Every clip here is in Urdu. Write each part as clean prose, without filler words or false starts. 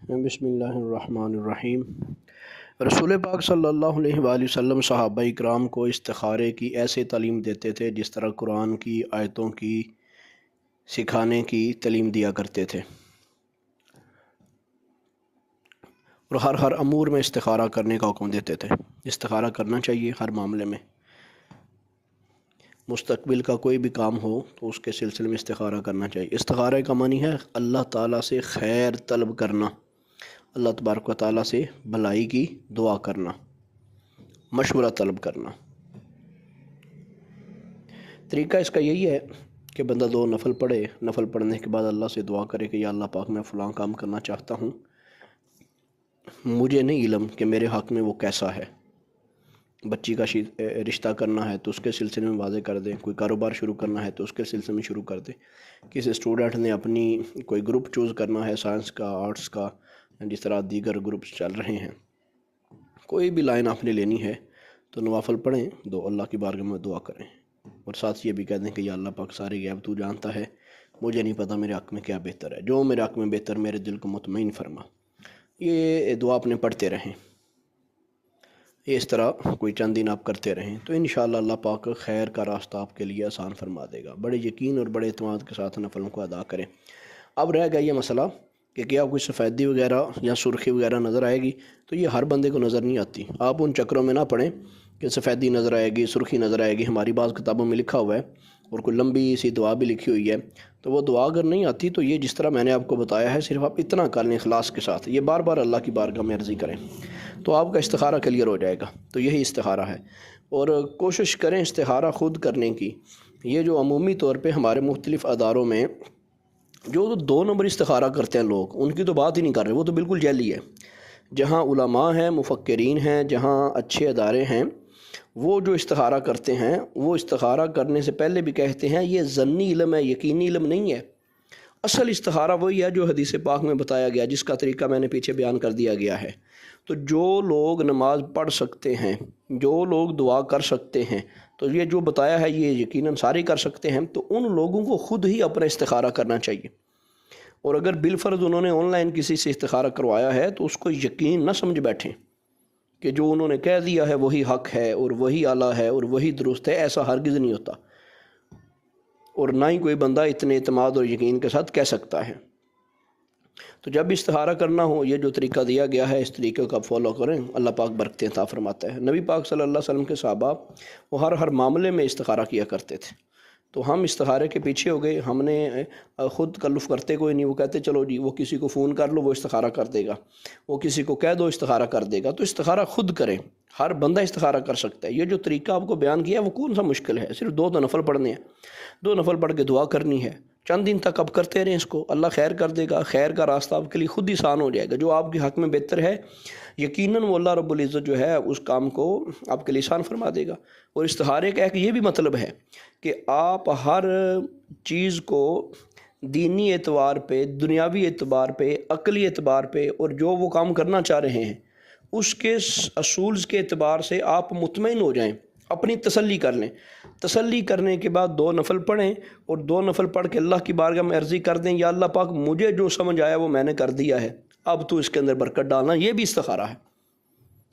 بسم اللہ الرحمن الرحیم۔ رسول پاک صلی اللہ علیہ وآلہ وسلم صحابہ اکرام کو استخارے کی ایسے تعلیم دیتے تھے جس طرح قرآن کی آیتوں کی سکھانے کی تعلیم دیا کرتے تھے، اور ہر امور میں استخارہ کرنے کا حکم دیتے تھے۔ استخارہ کرنا چاہیے ہر معاملے میں، مستقبل کا کوئی بھی کام ہو تو اس کے سلسلے میں استخارہ کرنا چاہیے۔ استخارہ کا معنی ہے اللہ تعالیٰ سے خیر طلب کرنا، اللہ تبارک و تعالیٰ سے بھلائی کی دعا کرنا، مشورہ طلب کرنا۔ طریقہ اس کا یہی ہے کہ بندہ 2 نفل پڑھے، نفل پڑھنے کے بعد اللہ سے دعا کرے کہ یا اللہ پاک میں فلاں کام کرنا چاہتا ہوں، مجھے نہیں علم کہ میرے حق میں وہ کیسا ہے۔ بچی کا رشتہ کرنا ہے تو اس کے سلسلے میں واضح کر دیں، کوئی کاروبار شروع کرنا ہے تو اس کے سلسلے میں شروع کر دیں، کسی اسٹوڈنٹ نے اپنی کوئی گروپ چوز کرنا ہے، سائنس کا، آرٹس کا، جس طرح دیگر گروپس چل رہے ہیں، کوئی بھی لائن آپ نے لینی ہے تو نوافل پڑھیں، اللہ کی بارگاہ میں دعا کریں، اور ساتھ یہ بھی کہہ دیں کہ یا اللہ پاک سارے غیب تو جانتا ہے، مجھے نہیں پتہ میرے حق میں کیا بہتر ہے، جو میرے حق میں بہتر میرے دل کو مطمئن فرما۔ یہ دعا اپنے پڑھتے رہیں، اس طرح کوئی چند دن آپ کرتے رہیں تو انشاءاللہ اللہ پاک خیر کا راستہ آپ کے لیے آسان فرما دے گا۔ بڑے یقین اور بڑے اعتماد کے ساتھ نفلوں کو ادا کریں۔ اب رہ گیا یہ مسئلہ کہ کیا کوئی سفیدی وغیرہ یا سرخی وغیرہ نظر آئے گی، تو یہ ہر بندے کو نظر نہیں آتی۔ آپ ان چکروں میں نہ پڑیں کہ سفیدی نظر آئے گی، سرخی نظر آئے گی۔ ہماری بعض کتابوں میں لکھا ہوا ہے اور کوئی لمبی سی دعا بھی لکھی ہوئی ہے، تو وہ دعا اگر نہیں آتی تو یہ جس طرح میں نے آپ کو بتایا ہے، صرف آپ اتنا کر لیں اخلاص کے ساتھ، یہ بار بار اللہ کی بارگاہ میں عرضی کریں تو آپ کا استخارہ کلیئر ہو جائے گا۔ تو یہی استخارہ ہے، اور کوشش کریں استخارہ خود کرنے کی۔ یہ جو عمومی طور پہ ہمارے مختلف اداروں میں جو 2 نمبر استخارہ کرتے ہیں لوگ، ان کی تو بات ہی نہیں کر رہے، وہ تو بالکل جعلی ہے۔ جہاں علماء ہیں، مفکرین ہیں، جہاں اچھے ادارے ہیں، وہ جو استخارہ کرتے ہیں، وہ استخارہ کرنے سے پہلے بھی کہتے ہیں یہ ظنی علم ہے، یقینی علم نہیں ہے۔ اصل استخارہ وہی ہے جو حدیث پاک میں بتایا گیا، جس کا طریقہ میں نے پیچھے بیان کر دیا گیا ہے۔ تو جو لوگ نماز پڑھ سکتے ہیں، جو لوگ دعا کر سکتے ہیں، تو یہ جو بتایا ہے یہ یقیناً سارے کر سکتے ہیں، تو ان لوگوں کو خود ہی اپنا استخارہ کرنا چاہیے۔ اور اگر بالفرض انہوں نے آن لائن کسی سے استخارہ کروایا ہے تو اس کو یقین نہ سمجھ بیٹھیں کہ جو انہوں نے کہہ دیا ہے وہی حق ہے اور وہی اعلیٰ ہے اور وہی درست ہے، ایسا ہرگز نہیں ہوتا، اور نہ ہی کوئی بندہ اتنے اعتماد اور یقین کے ساتھ کہہ سکتا ہے۔ تو جب استخارہ کرنا ہو، یہ جو طریقہ دیا گیا ہے اس طریقے کو آپ فالو کریں، اللہ پاک برکتیں عطا فرماتا ہے۔ نبی پاک صلی اللہ علیہ وسلم کے صحابہ وہ ہر معاملے میں استخارہ کیا کرتے تھے، تو ہم استخارے کے پیچھے ہو گئے، ہم نے خود تکلف کرتے کوئی نہیں، وہ کہتے چلو جی وہ کسی کو فون کر لو وہ استخارہ کر دے گا، وہ کسی کو کہہ دو استخارہ کر دے گا۔ تو استخارہ خود کریں، ہر بندہ استخارہ کر سکتا ہے۔ یہ جو طریقہ آپ کو بیان کیا ہے وہ کون سا مشکل ہے، صرف 2 نفل پڑھنے ہیں، 2 نفل پڑھ کے دعا کرنی ہے، چند دن تک آپ کرتے رہیں اس کو، اللہ خیر کر دے گا، خیر کا راستہ آپ کے لیے خود ہی آسان ہو جائے گا۔ جو آپ کے حق میں بہتر ہے یقیناً وہ اللہ رب العزت جو ہے اس کام کو آپ کے لیے آسان فرما دے گا۔ اور استخارے کا ایک یہ بھی مطلب ہے کہ آپ ہر چیز کو دینی اعتبار پہ، دنیاوی اعتبار پہ، عقلی اعتبار پہ، اور جو وہ کام کرنا چاہ رہے ہیں اس کے اصولز کے اعتبار سے آپ مطمئن ہو جائیں، اپنی تسلی کر لیں۔ تسلی کرنے کے بعد 2 نفل پڑھیں، اور 2 نفل پڑھ کے اللہ کی بارگاہ میں عرضی کر دیں یا اللہ پاک مجھے جو سمجھ آیا وہ میں نے کر دیا ہے، اب تو اس کے اندر برکت ڈالنا۔ یہ بھی استخارہ ہے۔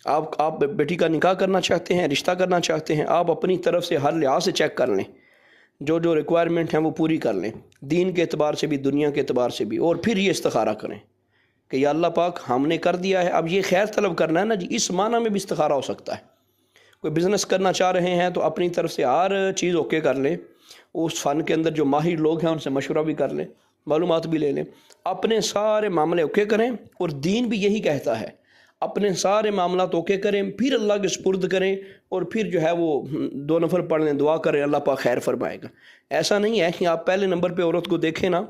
آپ بیٹی کا نکاح کرنا چاہتے ہیں، رشتہ کرنا چاہتے ہیں، آپ اپنی طرف سے ہر لحاظ سے چیک کر لیں، جو ریکوائرمنٹ ہیں وہ پوری کر لیں، دین کے اعتبار سے بھی، دنیا کے اعتبار سے بھی، اور پھر یہ استخارہ کریں کہ یا اللہ پاک ہم نے کر دیا ہے، اب یہ خیر طلب کرنا ہے نا جی۔ اس معنی میں بھی استخارہ ہو سکتا ہے۔ کوئی بزنس کرنا چاہ رہے ہیں تو اپنی طرف سے ہر چیز اوکے کر لیں، اس فن کے اندر جو ماہر لوگ ہیں ان سے مشورہ بھی کر لیں، معلومات بھی لے لیں، اپنے سارے معاملے اوکے کریں۔ اور دین بھی یہی کہتا ہے، اپنے سارے معاملات اوکے کریں، پھر اللہ کے سپرد کریں، اور پھر جو ہے وہ 2 نفل پڑھ لیں، دعا کریں، اللہ پاک خیر فرمائے گا۔ ایسا نہیں ہے کہ آپ پہلے نمبر پہ عورت کو دیکھیں نا،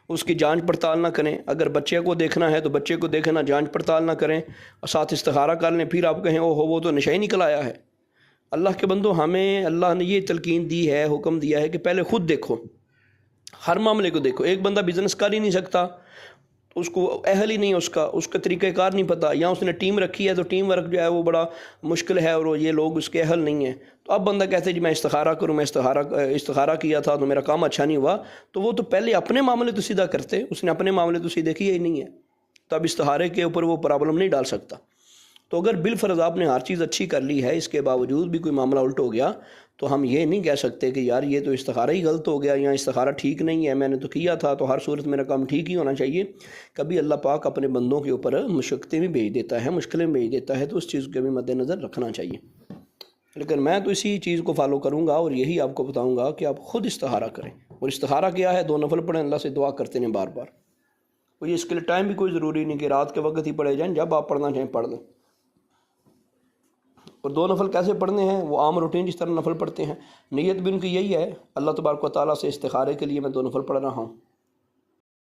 اس کی جانچ پڑتال نہ کریں، اگر بچے کو دیکھنا ہے تو بچے کو دیکھنا، جانچ پڑتال نہ کریں، اور ساتھ استخارہ کر لیں، پھر آپ کہیں او ہو وہ تو نشہ ہی نکل آیا ہے۔ اللہ کے بندو، ہمیں اللہ نے یہ تلقین دی ہے، حکم دیا ہے کہ پہلے خود دیکھو، ہر معاملے کو دیکھو۔ ایک بندہ بزنس کر ہی نہیں سکتا، اس کو اہل ہی نہیں، اس کا طریقہ کار نہیں پتہ، یا اس نے ٹیم رکھی ہے تو ٹیم ورک جو ہے وہ بڑا مشکل ہے اور یہ لوگ اس کے اہل نہیں ہیں، تو اب بندہ کہتے ہیں جی میں استخارہ کروں، میں استخارہ کیا تھا تو میرا کام اچھا نہیں ہوا، تو وہ تو پہلے اپنے معاملے تو سیدھا کرتے، اس نے اپنے معاملے تو سیدھے کیے ہی نہیں ہے۔ تب استخارے کے اوپر وہ پرابلم نہیں ڈال سکتا۔ تو اگر بالفرض آپ نے ہر چیز اچھی کر لی ہے، اس کے باوجود بھی کوئی معاملہ الٹ ہو گیا، تو ہم یہ نہیں کہہ سکتے کہ یار یہ تو استخارہ ہی غلط ہو گیا یا استخارہ ٹھیک نہیں ہے، میں نے تو کیا تھا تو ہر صورت میرا کام ٹھیک ہی ہونا چاہیے۔ کبھی اللہ پاک اپنے بندوں کے اوپر مشقتیں بھی بھیج دیتا ہے، مشکلیں بھیج دیتا ہے، تو اس چیز کو بھی مد نظر رکھنا چاہیے۔ لیکن میں تو اسی چیز کو فالو کروں گا اور یہی آپ کو بتاؤں گا کہ آپ خود استخارہ کریں۔ اور استخارہ کیا ہے؟ 2 نفل پڑھیں، اللہ سے دعا کرتے ہیں بار بار۔ اور یہ اس کے لیے ٹائم بھی کوئی ضروری نہیں کہ رات کے وقت ہی پڑھے جائیں، جب آپ پڑھنا چاہیں پڑھ لیں۔ اور 2 نفل کیسے پڑھنے ہیں؟ وہ عام روٹین جس طرح نفل پڑھتے ہیں، نیت بھی ان کی یہی ہے، اللہ تبارک و تعالیٰ سے استخارے کے لیے میں 2 نفل پڑھ رہا ہوں۔